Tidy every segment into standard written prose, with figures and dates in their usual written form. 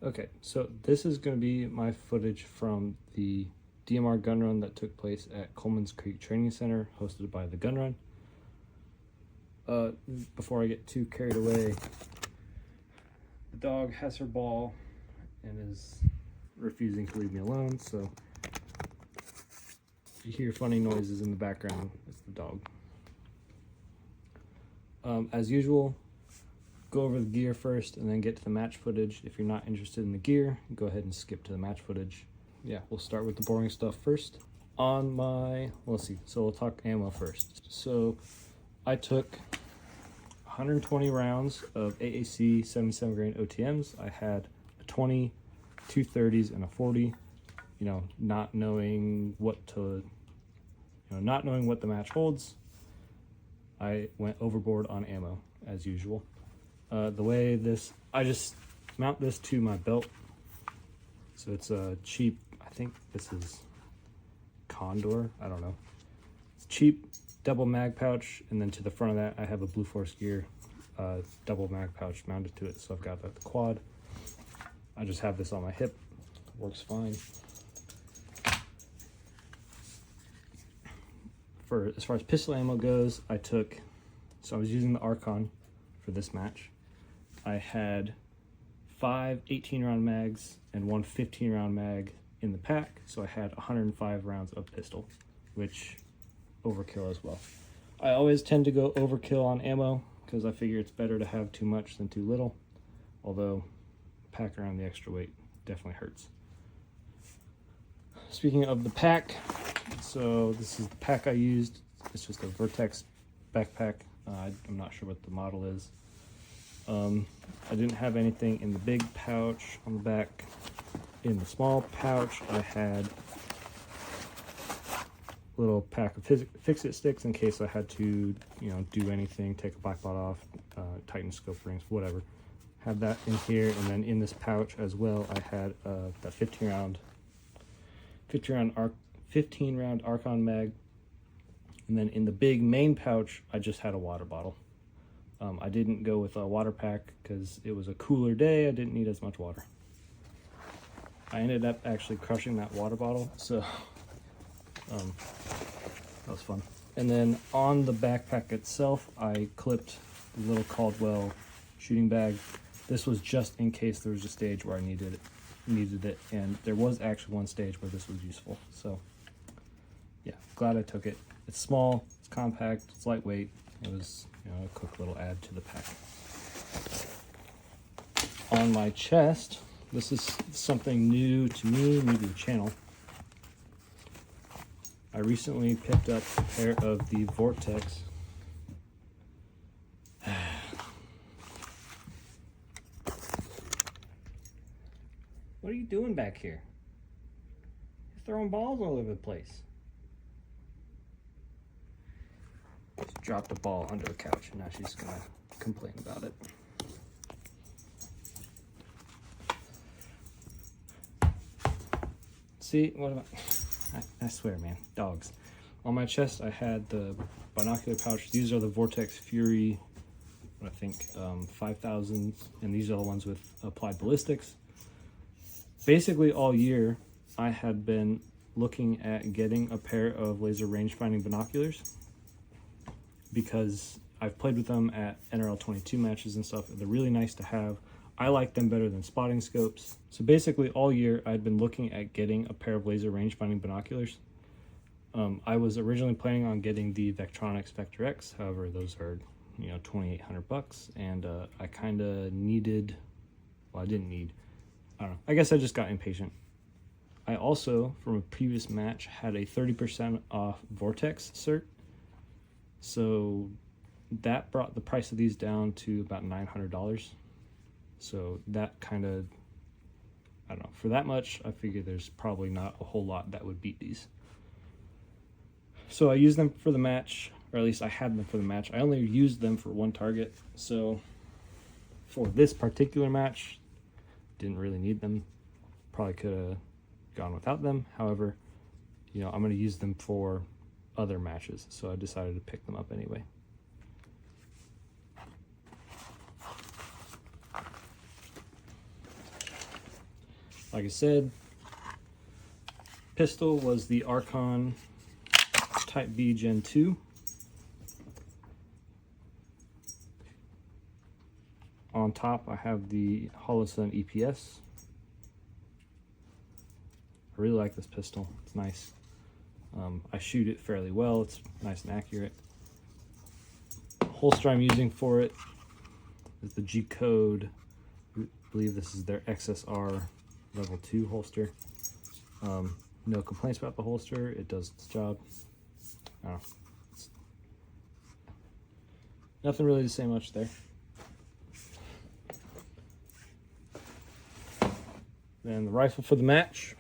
Okay, so this is going to be my footage from the DMR Gun Run that took place at Coleman's Creek Training Center, hosted by the Gun Run. Before I get too carried away, the dog has her ball and is refusing to leave me alone, so if you hear funny noises in the background, it's the dog. As usual, go over the gear first and then get to the match footage. If you're not interested in the gear, go ahead and skip to the match footage. Yeah, we'll start with the boring stuff first. On my, let's see, so we'll talk ammo first. So I took 120 rounds of AAC 77 grain OTMs. I had a 20, 2 30s, and a 40. You know, not knowing what the match holds, I went overboard on ammo as usual. The way this, I just mount this to my belt. So it's a cheap, I think this is Condor, I don't know. It's cheap double mag pouch, and then to the front of that I have a Blue Force Gear double mag pouch mounted to it. So I've got the quad. I just have this on my hip, works fine. As far as pistol ammo goes, I was using the Archon for this match. I had 5 18-round mags and 1 15-round mag in the pack, so I had 105 rounds of pistol, which overkill as well. I always tend to go overkill on ammo because I figure it's better to have too much than too little, although packing around the extra weight definitely hurts. Speaking of the pack, so this is the pack I used. It's just a Vertex backpack. I'm not sure what the model is. I didn't have anything in the big pouch on the back. In the small pouch, I had a little pack of fix-it sticks in case I had to, do anything, take a black bot off, tighten scope rings, whatever. Had that in here, and then in this pouch as well, I had that 15-round Archon mag, and then in the big main pouch, I just had a water bottle. I didn't go with a water pack because it was a cooler day. I didn't need as much water. I ended up actually crushing that water bottle, so that was fun. And then on the backpack itself, I clipped the little Caldwell shooting bag. This was just in case there was a stage where I needed it, and there was actually one stage where this was useful. So yeah, glad I took it. It's small, it's compact, it's lightweight. It was a quick little add to the pack. On my chest, this is something new to me, new to the channel. I recently picked up a pair of the Vortex. What are you doing back here? You're throwing balls all over the place. Just dropped a ball under the couch and now she's gonna complain about it. See, what about, I swear, man, dogs. On my chest, I had the binocular pouch. These are the Vortex Fury, I think, 5000s, and these are the ones with applied ballistics. Basically all year, I had been looking at getting a pair of laser rangefinding binoculars because I've played with them at NRL 22 matches and stuff. They're really nice to have. I like them better than spotting scopes. So basically all year I'd been looking at getting a pair of laser rangefinding binoculars. I was originally planning on getting the Vectronics Vector X. However, those are, $2,800, and I kind of needed, well, I didn't need, I don't know. I guess I just got impatient. I also, from a previous match, had a 30% off Vortex cert. So that brought the price of these down to about $900. So that kind of, I don't know, for that much, I figure there's probably not a whole lot that would beat these. So I used them for the match, or at least I had them for the match. I only used them for one target. So for this particular match, didn't really need them. Probably could have gone without them. However, I'm going to use them for other matches. So I decided to pick them up anyway. Like I said, pistol was the Archon Type B Gen 2. On top, I have the Holosun EPS. I really like this pistol. It's nice. I shoot it fairly well. It's nice and accurate. The holster I'm using for it is the G-Code. I believe this is their XSR level 2 holster. No complaints about the holster. It does its job. Nothing really to say much there. Then the rifle for the match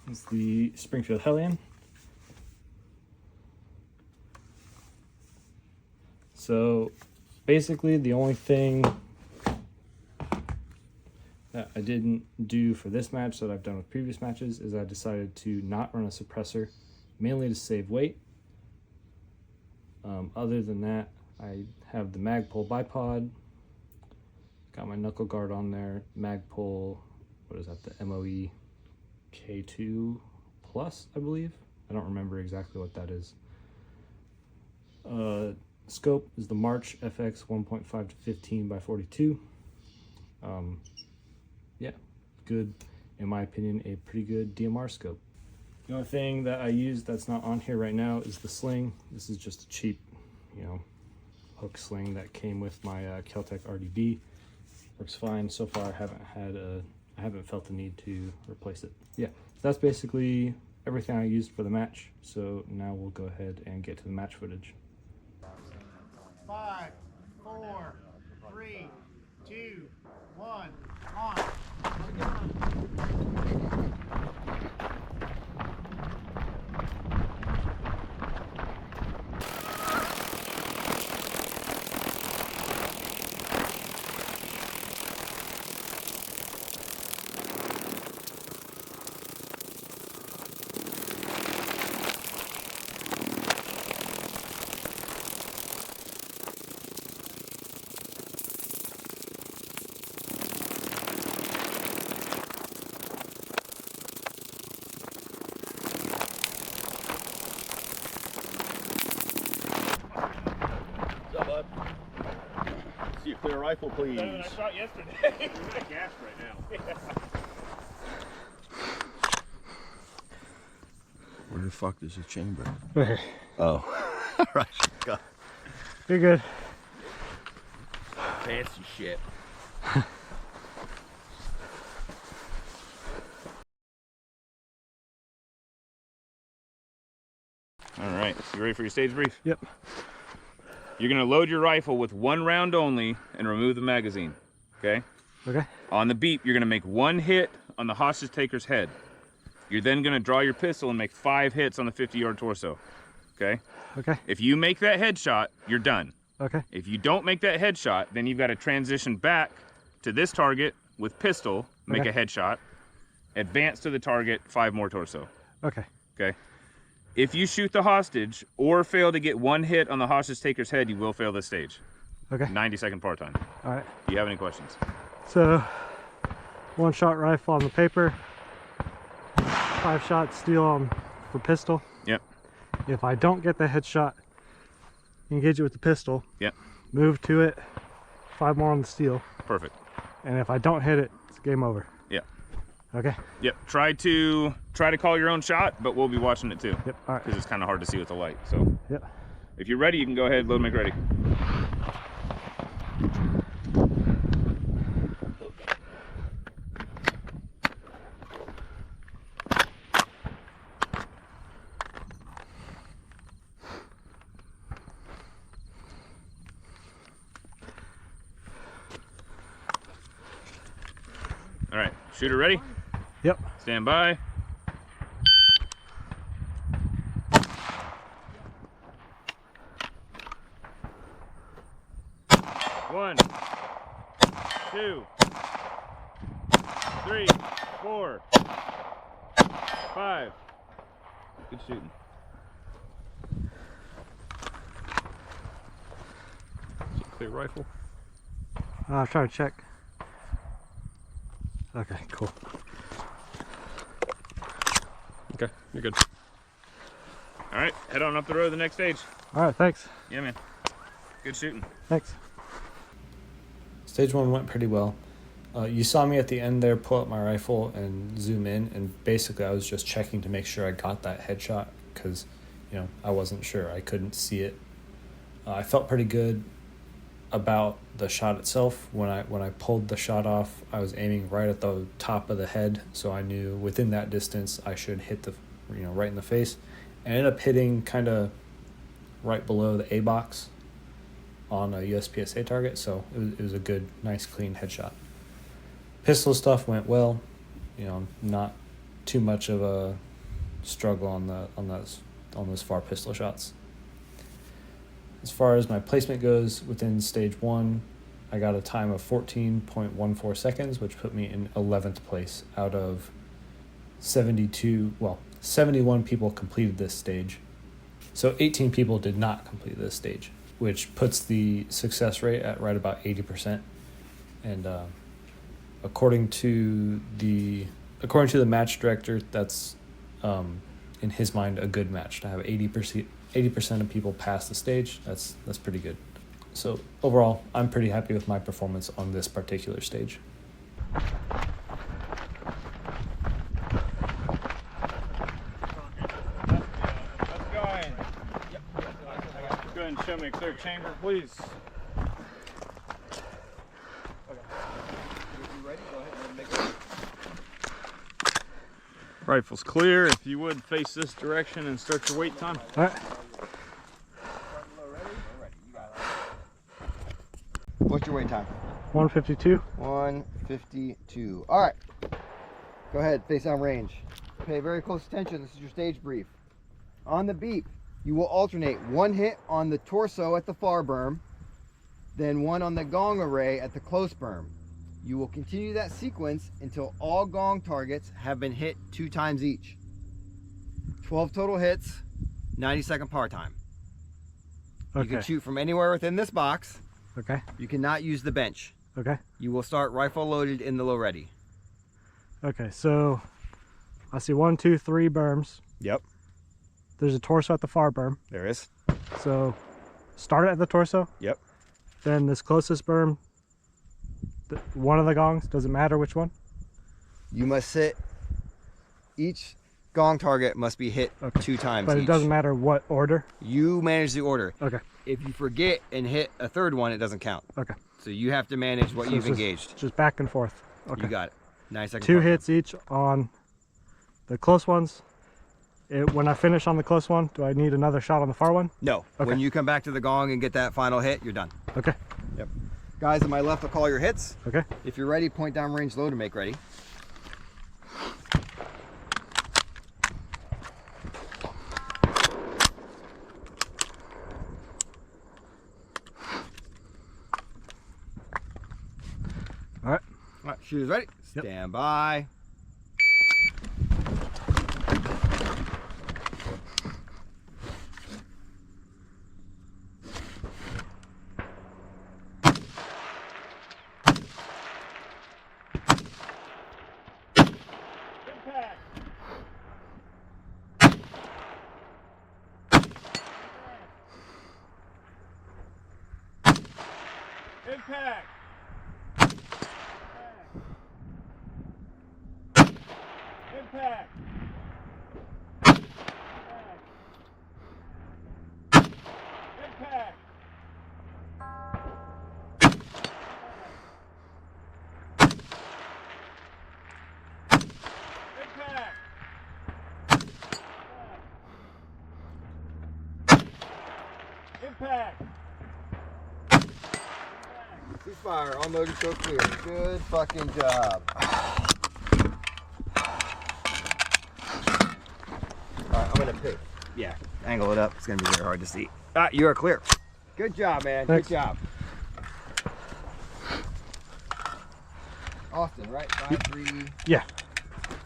is the Springfield Hellion. So basically the only thing that I didn't do for this match that I've done with previous matches is I decided to not run a suppressor, mainly to save weight. Other than that, I have the Magpul bipod. Got my knuckle guard on there. Magpul, what is that? The MOE K2 Plus, I believe. I don't remember exactly what that is. Scope is the March FX 1.5 to 15 by 42. Yeah, good. In my opinion, a pretty good DMR scope. The only thing that I use that's not on here right now is the sling. This is just a cheap, hook sling that came with my Keltec RDB. Works fine so far. I haven't felt the need to replace it. Yeah, that's basically everything I used for the match. So now we'll go ahead and get to the match footage. 5, 4, 3, 2, 1, on. See a clear rifle, please. Better than I shot yesterday. We're not gassed right now. Yeah. Where the fuck is the chamber? Right here. Oh. Alright. God. You're good. Fancy shit. Alright, you ready for your stage brief? Yep. You're going to load your rifle with 1 round only and remove the magazine. Okay? Okay. On the beep, you're going to make 1 hit on the hostage taker's head. You're then going to draw your pistol and make 5 hits on the 50-yard torso. Okay? Okay. If you make that headshot, you're done. Okay. If you don't make that headshot, then you've got to transition back to this target with pistol, make Okay. a headshot, advance to the target, 5 more torso. Okay. Okay? If you shoot the hostage or fail to get 1 hit on the hostage taker's head, you will fail this stage. Okay. 90-second par time. All right. Do you have any questions? So, 1-shot rifle on the paper, 5 shots steel for pistol. Yep. If I don't get the headshot, engage it with the pistol. Yep. Move to it, 5 more on the steel. Perfect. And if I don't hit it, it's game over. Yep. Okay. Yep. Try to call your own shot, but we'll be watching it too. Yep. All right. Because it's kind of hard to see with the light. So. Yep. If you're ready, you can go ahead, load, make ready. All right, shooter ready? Yep. Stand by. One, 2, 3, 4, 5. Good shooting. Clear rifle. I was trying to check. Okay, cool. Okay, you're good. All right, head on up the road to the next stage. All right, thanks. Yeah, man. Good shooting. Thanks. Stage 1 went pretty well. You saw me at the end there pull up my rifle and zoom in, and basically I was just checking to make sure I got that headshot because, you know, I wasn't sure. I couldn't see it. I felt pretty good about the shot itself. When I pulled the shot off, I was aiming right at the top of the head, so I knew within that distance I should hit the, you know, right in the face. I ended up hitting kind of right below the A box on a USPSA target, so it was a good, nice, clean headshot. Pistol stuff went well, you know, not too much of a struggle on those far pistol shots. As far as my placement goes, within stage 1, I got a time of 14.14 seconds, which put me in 11th place out of 71 people completed this stage. So 18 people did not complete this stage, which puts the success rate at right about 80%. And according to the match director, that's in his mind a good match to have 80% of people pass the stage. That's pretty good. So overall, I'm pretty happy with my performance on this particular stage. Go ahead and show me a clear chamber, please. Rifle's clear. If you would face this direction and start your wait time. All right. What's your wait time? 152. 152. All right. Go ahead, face on range. Pay very close attention. This is your stage brief. On the beep, you will alternate one hit on the torso at the far berm, then one on the gong array at the close berm. You will continue that sequence until all gong targets have been hit 2 times each. 12 total hits, 90-second par time. You Okay. can shoot from anywhere within this box. Okay. You cannot use the bench. Okay. You will start rifle loaded in the low ready. Okay. So I see 1, 2, 3 berms. Yep, There's a torso at the far berm. there is. So start it at the torso. Yep. Then this closest berm, one of the gongs, doesn't matter which one. You must hit, each gong target must be hit 2 times But each. it doesn't matter what order. You manage the order. Okay. If you forget and hit a third one, it doesn't count. Okay. So you have to manage what So you've it's engaged. Just back and forth. Okay. You got it. 9-second 2 par time. hits each on the close ones. When I finish on the close one, do I need another shot on the far one? No. Okay. When you come back to the gong and get that final hit, you're done. Okay. Yep. Guys on my left will call your hits. Okay. If you're ready, point down range low to make ready. All right. All right, shooters ready? Yep. Stand by. Impact! Impact! Impact! Impact! Ceasefire, all motors go clear. Good fucking job. Alright, I'm gonna pick. Yeah, angle it up. It's gonna be very hard to see. Ah, you are clear. Good job, man. Thanks. Good job. Austin, right? 5-3. Yeah.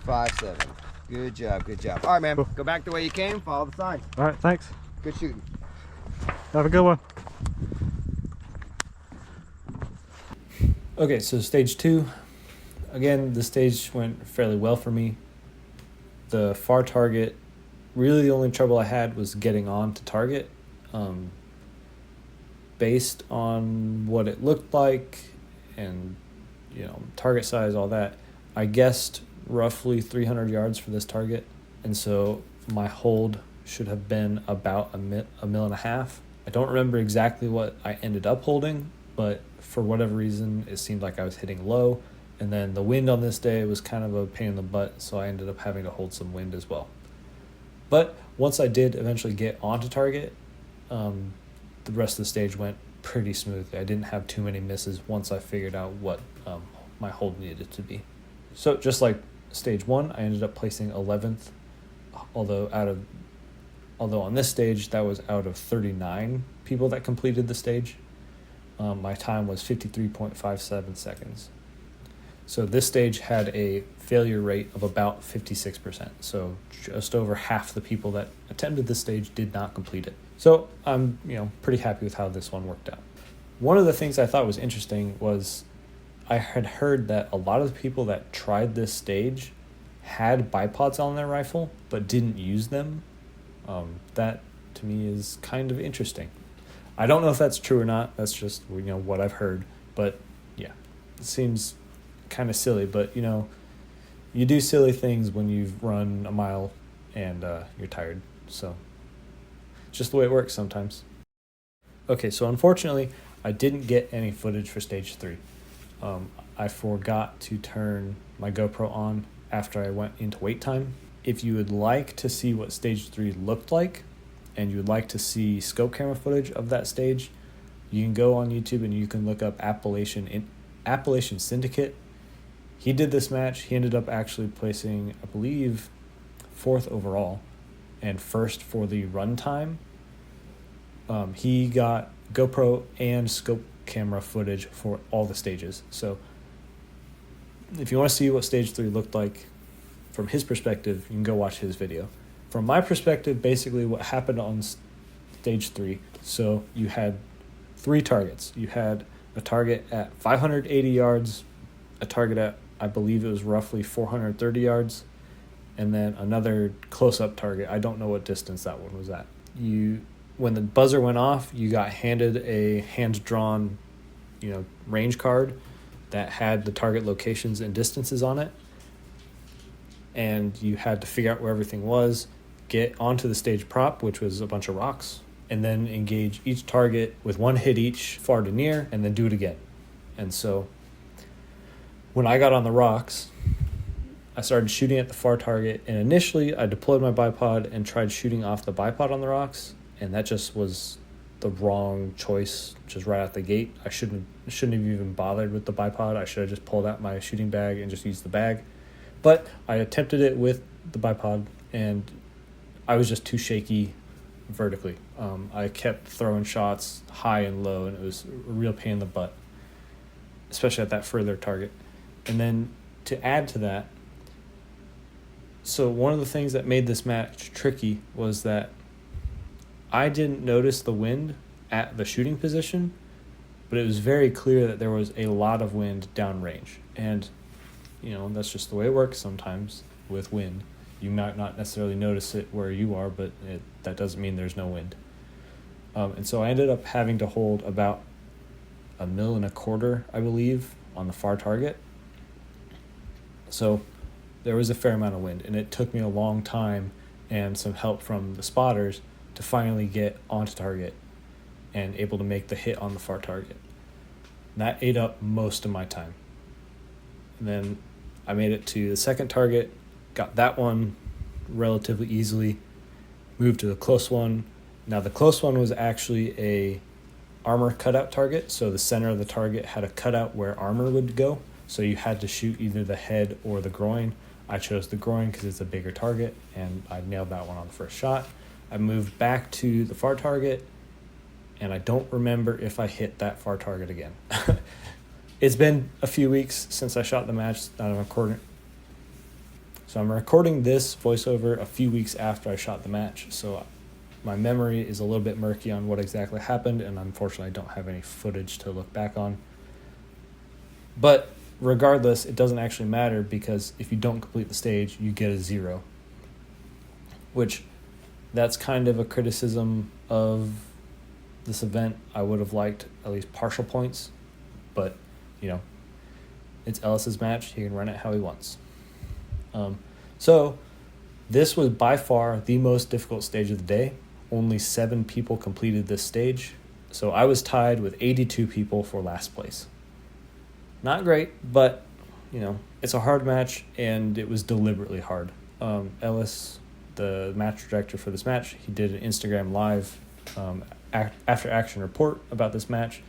5-7. Good job, good job. Alright, man. Cool. Go back the way you came, follow the sign. All right. Thanks. Good shooting. Have a good one. Okay, so stage 2, again, the stage went fairly well for me. The far target, really the only trouble I had was getting on to target. Based on what it looked like and, target size, all that, I guessed roughly 300 yards for this target. And so my hold should have been about a mil and a half. I don't remember exactly what I ended up holding, but for whatever reason, it seemed like I was hitting low. And then the wind on this day was kind of a pain in the butt, so I ended up having to hold some wind as well. But once I did eventually get onto target, the rest of the stage went pretty smoothly. I didn't have too many misses once I figured out what my hold needed to be. So just like stage 1, I ended up placing 11th, although on this stage that was out of 39 people that completed the stage. My time was 53.57 seconds. So this stage had a failure rate of about 56%. So just over half the people that attempted this stage did not complete it. So I'm, pretty happy with how this one worked out. One of the things I thought was interesting was I had heard that a lot of the people that tried this stage had bipods on their rifle but didn't use them. That to me is kind of interesting. I don't know if that's true or not. That's just what I've heard. But yeah, it seems kind of silly. But you do silly things when you've run a mile and you're tired. So just the way it works sometimes. Okay, so unfortunately, I didn't get any footage for stage 3. I forgot to turn my GoPro on after I went into wait time. If you would like to see what stage 3 looked like, and you would like to see scope camera footage of that stage, you can go on YouTube and you can look up Appalachian Syndicate. He did this match. He ended up actually placing, I believe, 4th overall and 1st for the run time. He got GoPro and scope camera footage for all the stages. So if you want to see what stage 3 looked like from his perspective, you can go watch his video. From my perspective, basically what happened on stage 3, so you had 3 targets. You had a target at 580 yards, a target at, I believe it was roughly 430 yards, and then another close-up target. I don't know what distance that one was at. When the buzzer went off, you got handed a hand-drawn, range card that had the target locations and distances on it, and you had to figure out where everything was, get onto the stage prop, which was a bunch of rocks, and then engage each target with 1 hit each, far to near, and then do it again. And so when I got on the rocks, I started shooting at the far target, and initially I deployed my bipod and tried shooting off the bipod on the rocks, and that just was the wrong choice just right out the gate. I shouldn't have even bothered with the bipod. I should have just pulled out my shooting bag and just used the bag. But I attempted it with the bipod, and I was just too shaky vertically. I kept throwing shots high and low, and it was a real pain in the butt, especially at that further target. And then to add to that, so one of the things that made this match tricky was that I didn't notice the wind at the shooting position, but it was very clear that there was a lot of wind downrange. And, that's just the way it works sometimes with wind. You might not necessarily notice it where you are, but that doesn't mean there's no wind. And so I ended up having to hold about 1.25 mil, I believe, on the far target. So there was a fair amount of wind, and it took me a long time and some help from the spotters to finally get onto target and able to make the hit on the far target. And that ate up most of my time. And then I made it to the second target, got that one relatively easily, moved to the close one. Now the close one was actually a armor cutout target, so the center of the target had a cutout where armor would go, so you had to shoot either the head or the groin. I chose the groin because it's a bigger target, and I nailed that one on the first shot. I moved back to the far target, and I don't remember if I hit that far target again. It's been a few weeks since I shot the match that I'm recording. So I'm recording this voiceover a few weeks after I shot the match, so my memory is a little bit murky on what exactly happened, and unfortunately I don't have any footage to look back on. But regardless, it doesn't actually matter because if you don't complete the stage, you get a 0. Which, that's kind of a criticism of this event. I would have liked at least partial points, but, you know, it's Ellis's match. He can run it how he wants. So, this was by far the most difficult stage of the day. Only 7 people completed this stage. So I was tied with 82 people for last place. Not great, but, you know, it's a hard match, and it was deliberately hard. Ellis, the match director for this match, he did an Instagram live after action report about this match,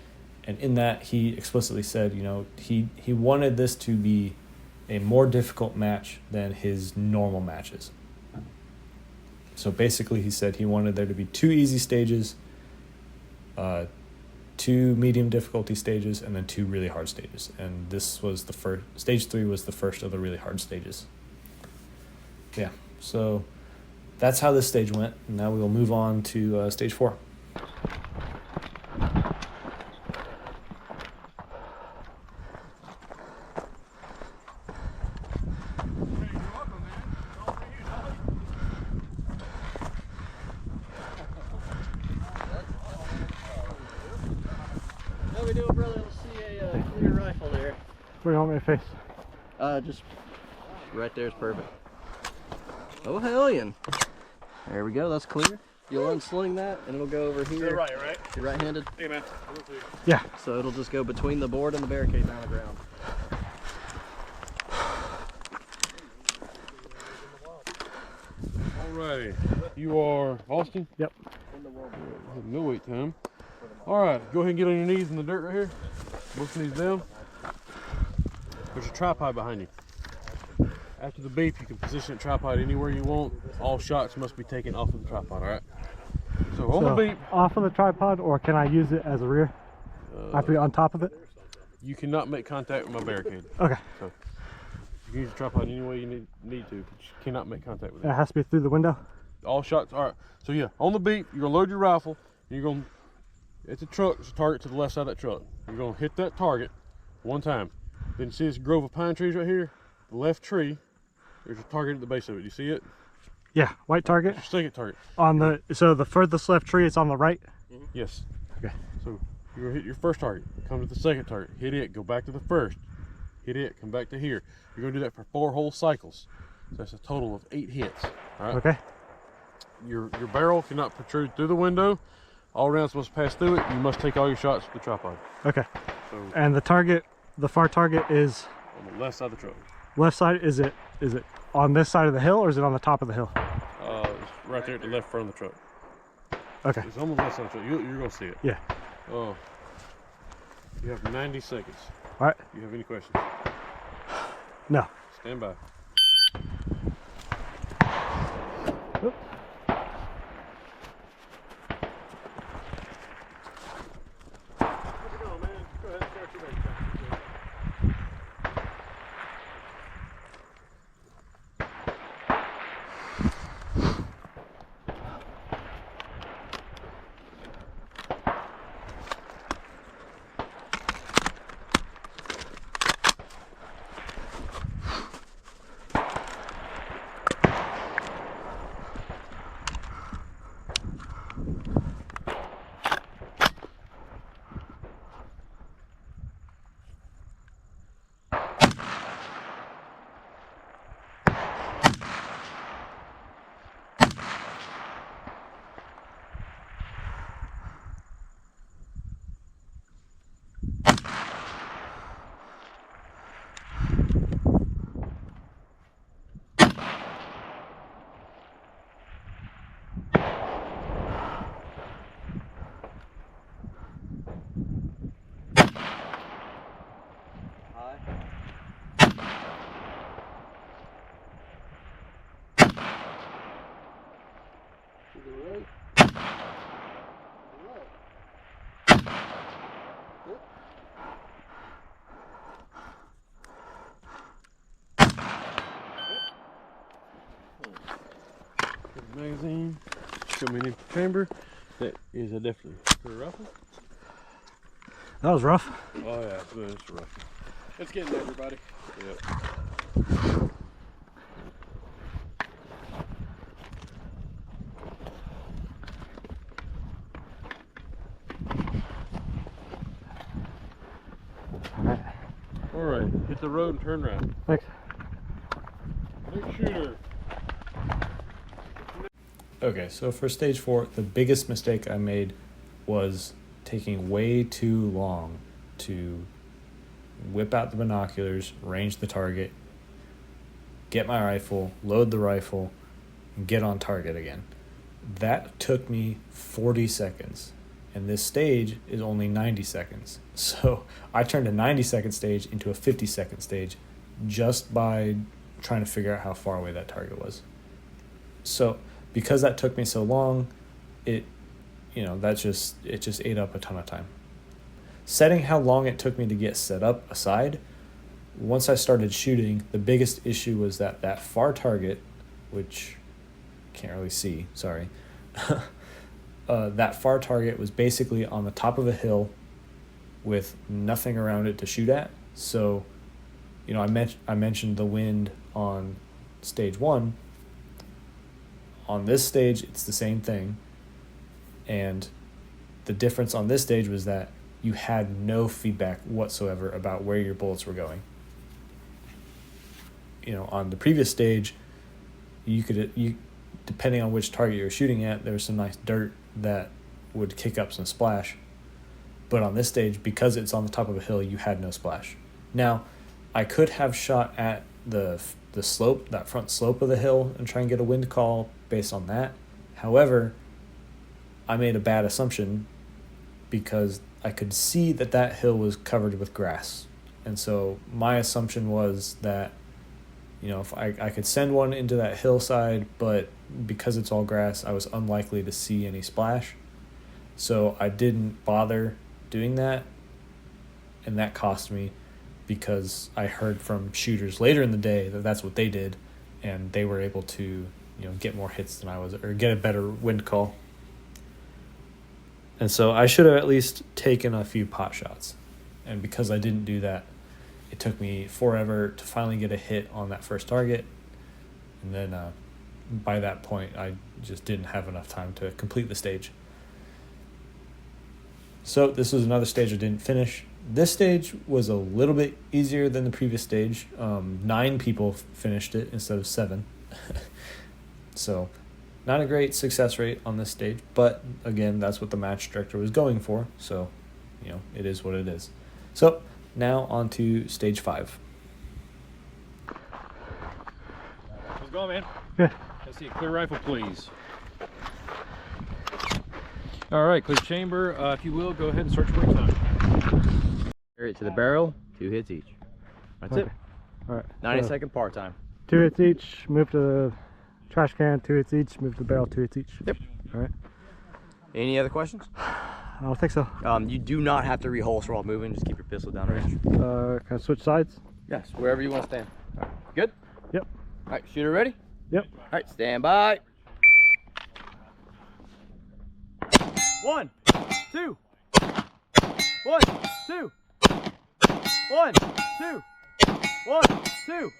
and in that he explicitly said, you know, he wanted this to be a more difficult match than his normal matches. So basically he said he wanted there to be 2 easy stages, 2 medium difficulty stages, and then 2 really hard stages. And this was the first. Stage 3 was the first of the really hard stages. Yeah, so that's how this stage went. Now we will move on to stage 4. How we doing, brother? Let's see a clear rifle there. Where do you want me to face? Just right there is perfect. Oh, Hellion. There we go. That's clear. You'll unsling that, and it'll go over here. right? You're right-handed. Hey, man. Yeah. So it'll just go between the board and the barricade down the ground. Alrighty. You are Austin? Yep. No wait time. Alright, go ahead and get on your knees in the dirt right here. Both knees down. There's a tripod behind you. After the beep, you can position the tripod anywhere you want. All shots must be taken off of the tripod, alright? So on the beep, Off of the tripod, or can I use it as a rear? I have to be on top of it? you cannot make contact with my barricade. Okay. So you can use the tripod any way you need to, but you cannot make contact with it. It has to be through the window? All shots, alright. So yeah, on the beep, you're gonna load your rifle, and you're gonna, it's a truck, it's a target to the left side of that truck. You're gonna hit that target one time. Then you see this grove of pine trees right here? The left tree, there's a target at the base of it. You see it? Yeah, white target. Your second target. On the, so the furthest left tree is on the right? Yes. Okay. So you're gonna hit your first target, come to the second target, hit it, go back to the first, hit it, come back to here. You're gonna do that for 4 whole cycles. So that's a total of 8 hits. Alright. Okay. Your barrel cannot protrude through the window. All rounds must pass through it. You must take all your shots with the tripod. Okay. So And the target, the far target is on the left side of the truck. left side. Is it on this side of the hill, or is it on the top of the hill? It's right there at the left front of the truck. Okay. It's on the left side of the truck. You're gonna see it. Yeah. Oh. You have 90 seconds. All right. Do you have any questions? No. Stand by. Oop. Magazine. Show me an empty chamber. That is a definitely for a rifle. That was rough. Oh yeah, it's rough. It's getting everybody. All right, hit the road and turn right. Thanks. Big shooter. Okay, so for stage 4, the biggest mistake I made was taking way too long to whip out the binoculars, range the target, get my rifle, load the rifle, and get on target again. That took me 40 seconds, and this stage is only 90 seconds. So I turned a 90-second stage into a 50-second stage just by trying to figure out how far away that target was. So because that took me so long, it just ate up a ton of time. Setting how long it took me to get set up aside, once I started shooting, the biggest issue was that far target, which can't really see, sorry, that far target was basically on the top of a hill with nothing around it to shoot at. So, I mentioned the wind on stage 1. On this stage, it's the same thing. And the difference on this stage was that you had no feedback whatsoever about where your bullets were going. On the previous stage, you depending on which target you were shooting at, there was some nice dirt that would kick up some splash. But on this stage, because it's on the top of a hill, you had no splash. Now, I could have shot at the slope, that front slope of the hill, and try and get a wind call based on that. However, I made a bad assumption because I could see that hill was covered with grass. And so my assumption was that, if I could send one into that hillside, but because it's all grass, I was unlikely to see any splash. So I didn't bother doing that, and that cost me because I heard from shooters later in the day that that's what they did, and they were able to, get more hits than I was, or get a better wind call. And so I should have at least taken a few pot shots. And because I didn't do that, it took me forever to finally get a hit on that first target. And then by that point, I just didn't have enough time to complete the stage. So this was another stage I didn't finish. This stage was a little bit easier than the previous stage. 9 people finished it instead of 7. So not a great success rate on this stage, but again, that's what the match director was going for. So, it is what it is. So now on to stage 5. Let's go, man. Good. Let's see a clear rifle, please. All right, clear chamber. If you will, go ahead and start your wait time. Carry it to the barrel, 2 hits each. That's it. All right. 90-second par time. 2 hits each, move to the trash can, 2 hits each, move to the barrel, 2 hits each. Yep. All right. Any other questions? I don't think so. You do not have to reholster while moving. Just keep your pistol down range. Can I switch sides? Yes, wherever you want to stand. Good? Yep. All right, shooter ready? Yep. All right, stand by. 1, 2. 1, 2. 1, 2. 1, 2.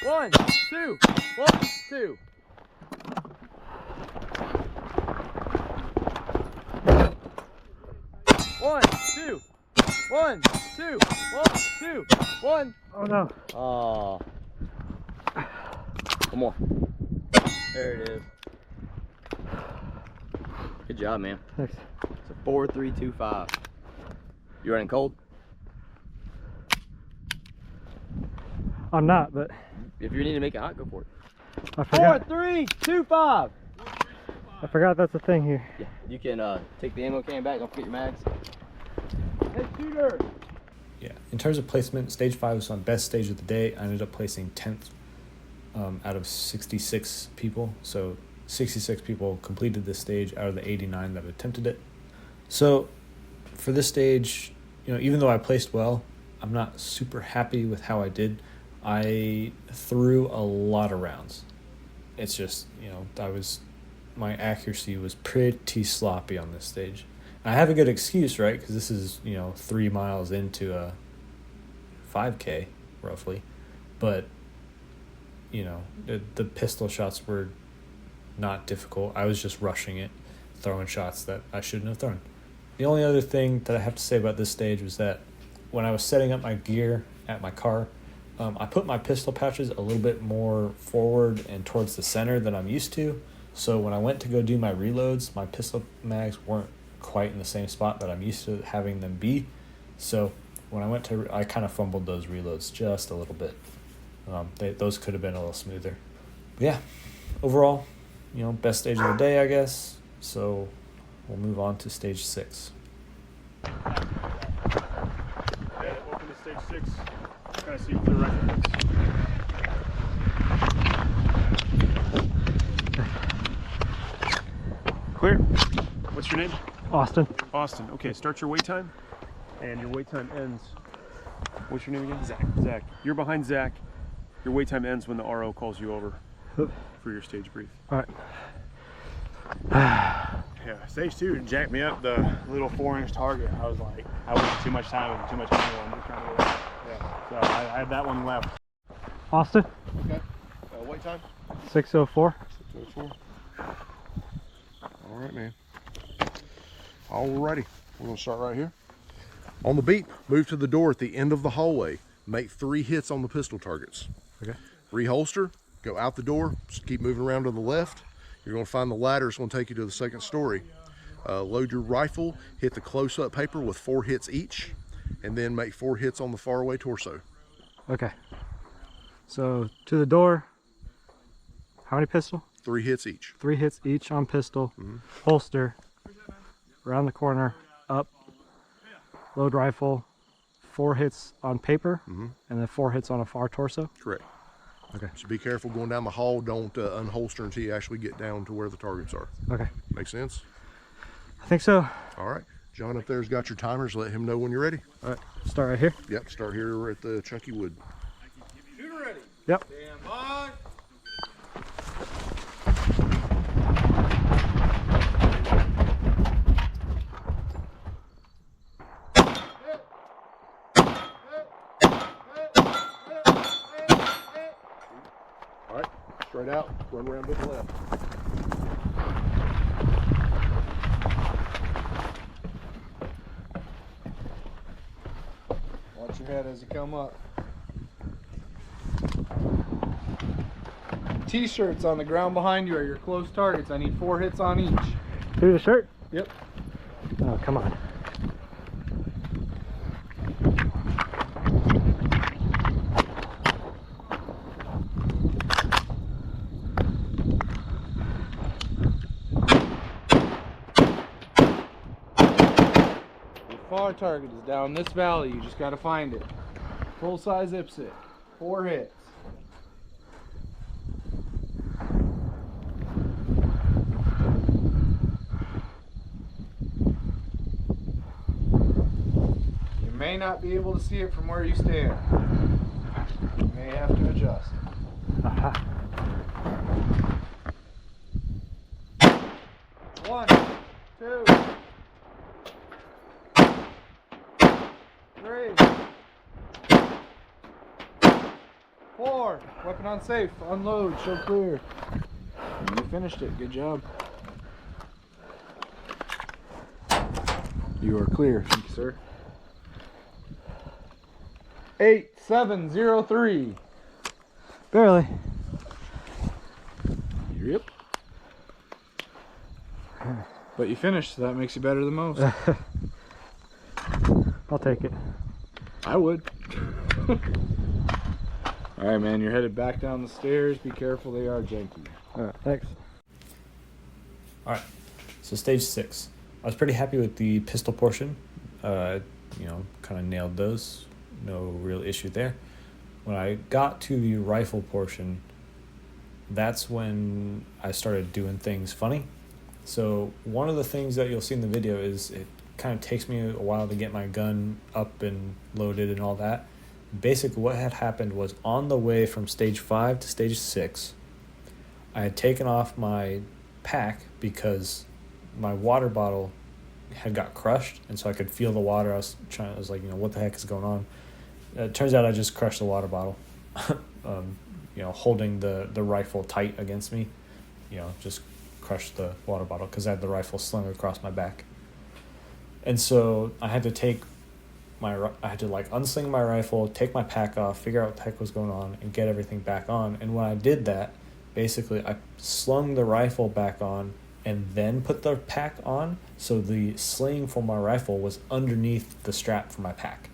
One, two, 1, 2. One, two, 1, 2, 1, 2, 1. Oh no. Oh. One more. There it is. Good job, man. Thanks. It's a 4-3-2-5. You running cold? I'm not, but If you need to make it hot, go for it. I forgot. 4-3-2-5. I forgot that's a thing here. Yeah, you can take the ammo can back. Don't forget your mags. Hey, shooter. Yeah, in terms of placement, stage 5 was my best stage of the day. I ended up placing 10th out of 66 people. So 66 people completed this stage out of the 89 that attempted it. So for this stage, even though I placed well, I'm not super happy with how I did. I threw a lot of rounds. It's just, you know, my accuracy was pretty sloppy on this stage. I have a good excuse, right? Because this is, you know, 3 miles into a 5K, roughly. But, you know, the pistol shots were not difficult. I was just rushing it, throwing shots that I shouldn't have thrown. The only other thing that I have to say about this stage was that when I was setting up my gear at my car, I put my pistol pouches a little bit more forward and towards the center than I'm used to. So when I went to go do my reloads, my pistol mags weren't quite in the same spot that I'm used to having them be. So when I went to, I kind of fumbled those reloads just a little bit. Those could have been a little smoother. But yeah, overall, you know, best stage of the day, I guess. So we'll move on to stage 6. Welcome to stage 6. Try to see if the rifle hits. Clear. What's your name? Austin. Austin. Okay, start your wait time. And your wait time ends. What's your name again? Zach. Zach. You're behind Zach. Your wait time ends when the RO calls you over for your stage brief. All right. Yeah, stage 2 jacked me up the little 4-inch target. I was like, I wasted too much time and too much ammo. I'm just trying to get it. Yeah, so I had that one left. Austin. Okay. Wait time? 6:04. 6:04. All right, man. Alrighty. We're going to start right here. On the beep, move to the door at the end of the hallway. Make 3 hits on the pistol targets. Okay. Reholster, go out the door, just keep moving around to the left. You're going to find the ladder. It's going to take you to the 2nd story. Load your rifle, hit the close-up paper with 4 hits each, and then make 4 hits on the faraway torso. Okay. So to the door. How many pistol? 3 hits each. 3 hits each on pistol. Holster. Around the corner. Up. Load rifle. 4 hits on paper. And then 4 hits on a far torso. Correct. Okay. So be careful going down the hall. Don't unholster until you actually get down to where the targets are. Okay. Make sense? I think so. All right. John up there's got your timers. Let him know when you're ready. All right. Start right here. Yep. Start here at the Chucky Wood. Shooter ready. Yep. Stand by. All right. Straight out. Run around to the left. Watch your head as you come up. T-shirts on the ground behind you are your close targets. I need 4 hits on each. Through the shirt? Yep. Oh, come on. Your far target is down this valley. You just got to find it. Full size IPSIT. 4 hits. You may not be able to see it from where you stand. You may have to adjust. Aha. 1, 2, 3, 4. Weapon on safe. Unload. Show clear. You finished it. Good job. You are clear. Thank you, sir. 8703. Barely. Yep. But you finished, so that makes you better than most. I'll take it. I would. Alright, man, you're headed back down the stairs. Be careful, they are janky. All right. Thanks. All right, so stage 6. I was pretty happy with the pistol portion. You know, kind of nailed those. No real issue there. When I got to the rifle portion, that's when I started doing things funny. So one of the things that you'll see in the video is it kind of takes me a while to get my gun up and loaded and all that. Basically, what had happened was on the way from stage 5 to stage 6, I had taken off my pack because my water bottle had got crushed, and so I could feel the water. I was like, what the heck is going on? It turns out I just crushed the water bottle, holding the rifle tight against me, just crushed the water bottle because I had the rifle slung across my back. And so I had to unsling my rifle, take my pack off, figure out what the heck was going on, and get everything back on. And when I did that, basically I slung the rifle back on and then put the pack on, so the sling for my rifle was underneath the strap for my pack.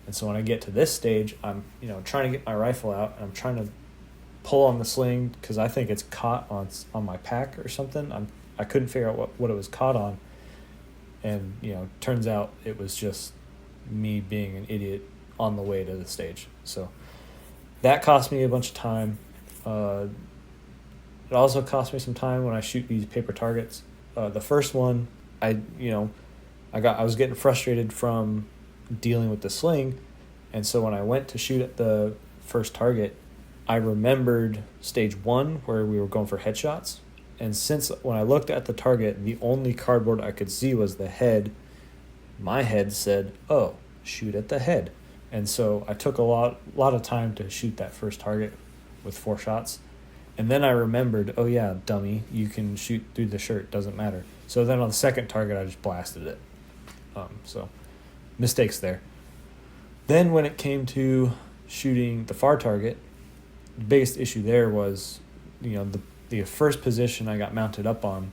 And so when I get to this stage, I'm trying to get my rifle out, and I'm trying to pull on the sling because I think it's caught on my pack or something. I couldn't figure out what it was caught on, and turns out it was just me being an idiot on the way to the stage. So that cost me a bunch of time. It also cost me some time when I shoot these paper targets. The first one, I was getting frustrated from dealing with the sling, and so when I went to shoot at the first target, I remembered stage 1 where we were going for headshots. And since when I looked at the target, the only cardboard I could see was the head, my head said, "Oh, shoot at the head." And so I took a lot of time to shoot that first target with 4 shots. And then I remembered, oh yeah, dummy, you can shoot through the shirt, doesn't matter. So then on the second target, I just blasted it. So mistakes there. Then when it came to shooting the far target, the biggest issue there was, the first position I got mounted up on,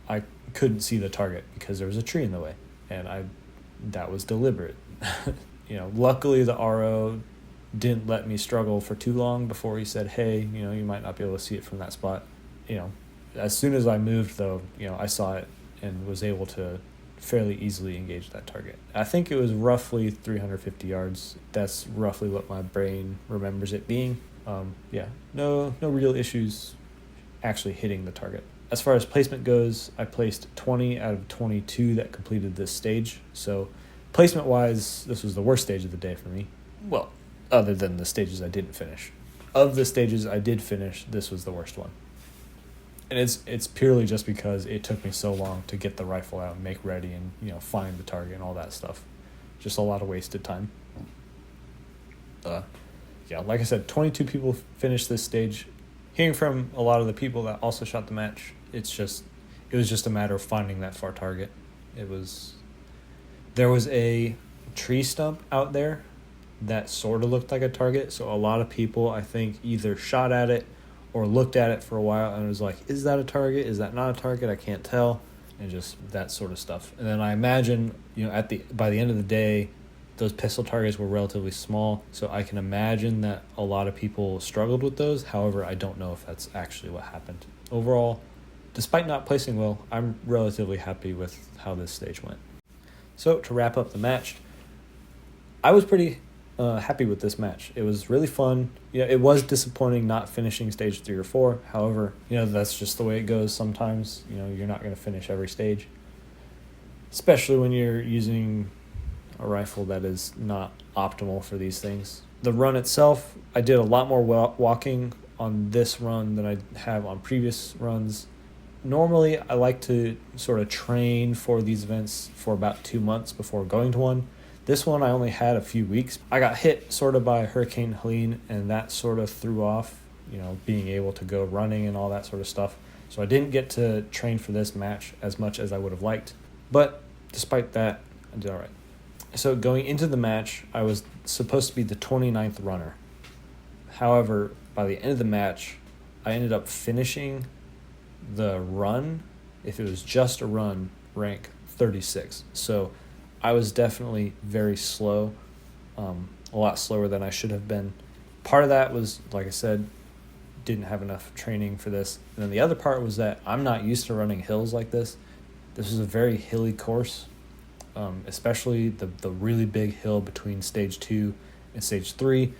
I couldn't see the target because there was a tree in the way, and that was deliberate. Luckily the RO didn't let me struggle for too long before he said, hey, you might not be able to see it from that spot. As soon as I moved, though, I saw it and was able to fairly easily engage that target. I think it was roughly 350 yards. That's roughly what my brain remembers it being. No real issues actually hitting the target. As far as placement goes, I placed 20 out of 22 that completed this stage. So placement-wise, this was the worst stage of the day for me. Well, other than the stages I didn't finish. Of the stages I did finish, this was the worst one. And it's purely just because it took me so long to get the rifle out and make ready and, find the target and all that stuff. Just a lot of wasted time. Like I said, 22 people finished this stage. Hearing from a lot of the people that also shot the match, it was just a matter of finding that far target. There was a tree stump out there that sort of looked like a target, so a lot of people, I think, either shot at it or looked at it for a while and was like, is that a target? Is that not a target? I can't tell. And just that sort of stuff. And then I imagine, by the end of the day, those pistol targets were relatively small, so I can imagine that a lot of people struggled with those. However, I don't know if that's actually what happened. Overall, despite not placing well, I'm relatively happy with how this stage went. So to wrap up the match, I was pretty happy with this match. It was really fun. It was disappointing not finishing stage 3 or 4. However, that's just the way it goes sometimes. You're not going to finish every stage, especially when you're using a rifle that is not optimal for these things. The run itself, I did a lot more walking on this run than I have on previous runs. Normally, I like to sort of train for these events for about 2 months before going to one. This one I only had a few weeks. I got hit sort of by Hurricane Hellion, and that sort of threw off, being able to go running and all that sort of stuff. So I didn't get to train for this match as much as I would have liked. But despite that, I did all right. So going into the match, I was supposed to be the 29th runner. However, by the end of the match, I ended up finishing the run, if it was just a run, rank 36. So I was definitely very slow, a lot slower than I should have been. Part of that was, like I said, didn't have enough training for this. And then the other part was that I'm not used to running hills like this. This was a very hilly course, especially the really big hill between stage 2 and stage 3.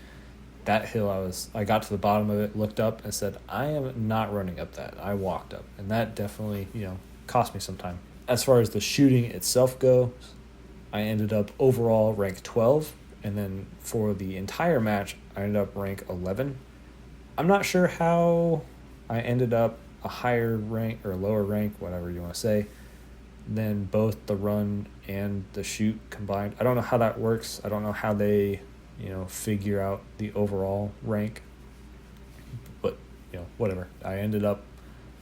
That hill, I got to the bottom of it, looked up, and said, I am not running up that. I walked up, and that definitely, cost me some time. As far as the shooting itself goes, I ended up overall rank 12, and then for the entire match, I ended up rank 11. I'm not sure how I ended up a higher rank or lower rank, whatever you want to say, than both the run and the shoot combined. I don't know how that works. I don't know how they, figure out the overall rank. But, whatever. I ended up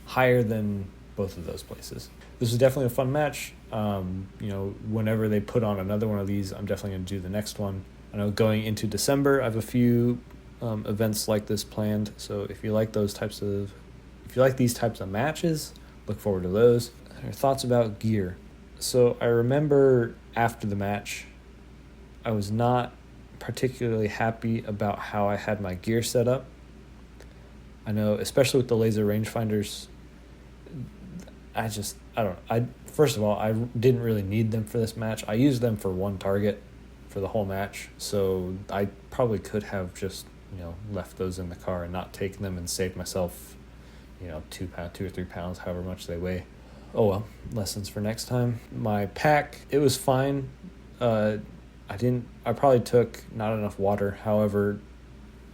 higher than both of those places. This was definitely a fun match. Whenever they put on another one of these, I'm definitely going to do the next one. I know going into December, I have a few events like this planned. So if you like these types of matches, look forward to those. Your thoughts about gear. So I remember after the match, I was not particularly happy about how I had my gear set up. I know, especially with the laser rangefinders, first of all, I didn't really need them for this match. I used them for one target for the whole match, so I probably could have just, left those in the car and not taken them and saved myself, 2 or 3 pounds, however much they weigh. Oh well, lessons for next time. My pack, it was fine. I probably took not enough water. However,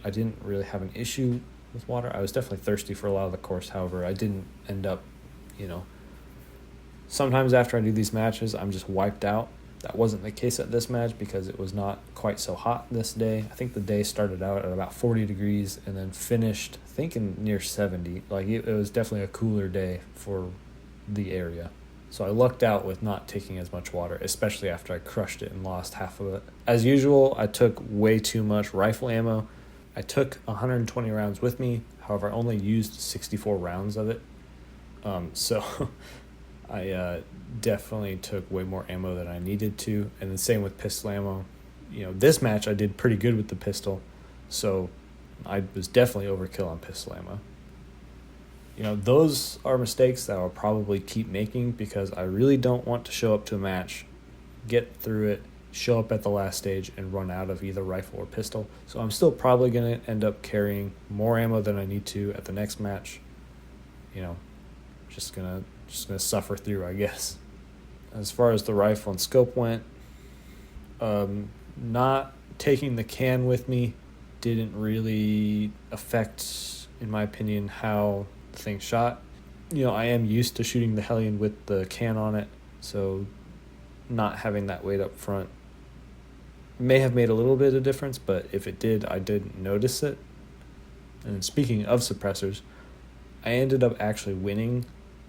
I didn't really have an issue with water. I was definitely thirsty for a lot of the course. However, I didn't end up, sometimes after I do these matches, I'm just wiped out. That wasn't the case at this match because it was not quite so hot this day. I think the day started out at about 40 degrees and then finished, I think, in near 70. Like, it was definitely a cooler day for the area. So I lucked out with not taking as much water, especially after I crushed it and lost half of it. As usual, I took way too much rifle ammo. I took 120 rounds with me. However, I only used 64 rounds of it. So I definitely took way more ammo than I needed to. And the same with pistol ammo. This match I did pretty good with the pistol. So I was definitely overkill on pistol ammo. Those are mistakes that I'll probably keep making because I really don't want to show up to a match, get through it, show up at the last stage, and run out of either rifle or pistol. So I'm still probably going to end up carrying more ammo than I need to at the next match. Just gonna suffer through, I guess. As far as the rifle and scope went, not taking the can with me didn't really affect, in my opinion, how the thing shot. I am used to shooting the Hellion with the can on it, so not having that weight up front may have made a little bit of difference, but if it did, I didn't notice it. And speaking of suppressors, I ended up actually winning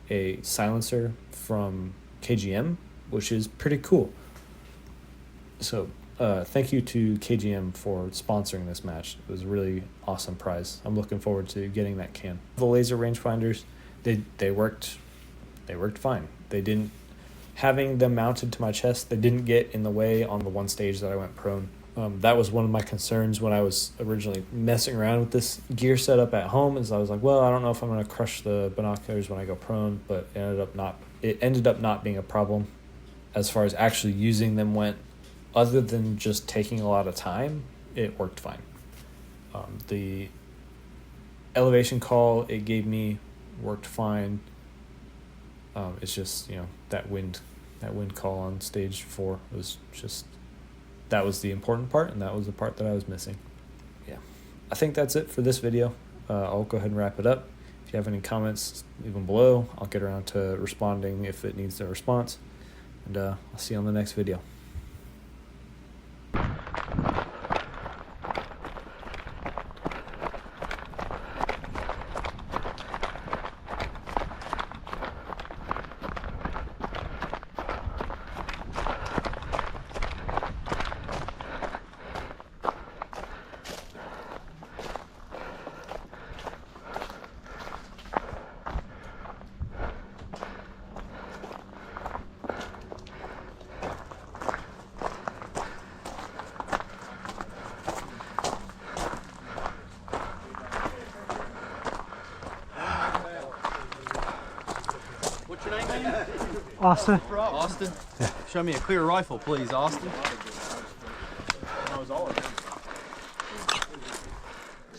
a silencer from KGM, which is pretty cool. So thank you to KGM for sponsoring this match. It was a really awesome prize. I'm looking forward to getting that can. The laser rangefinders, they worked fine. They didn't, having them mounted to my chest, they didn't get in the way on the one stage that I went prone. That was one of my concerns when I was originally messing around with this gear setup at home, is I was like, well, I don't know if I'm going to crush the binoculars when I go prone, but it ended up not being a problem as far as actually using them went. Other than just taking a lot of time, it worked fine. The elevation call it gave me worked fine. It's just, that wind call on stage 4 was just, that was the important part, and that was the part that I was missing. Yeah, I think that's it for this video. I'll go ahead and wrap it up. If you have any comments, leave them below. I'll get around to responding if it needs a response. And I'll see you on the next video. Austin. Austin? Yeah. Show me a clear rifle, please, Austin.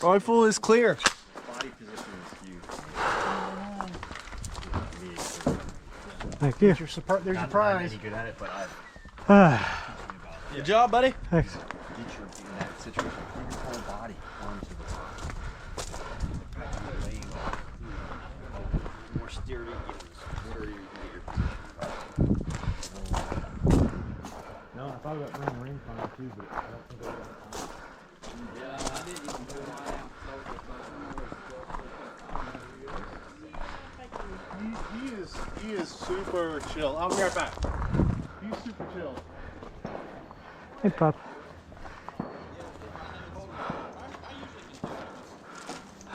Rifle is clear. Body position is huge. Thank you. There's your prize. Good at it, but Good job, buddy. Thanks. get your in that situation, put your whole body onto the laying more steering where you can get your position. No, I thought about bringing a ring finder too, but I don't think I got time. Yeah, I didn't even put mine out. He is super chill. I'll be right back. He's super chill. Hey, Pop.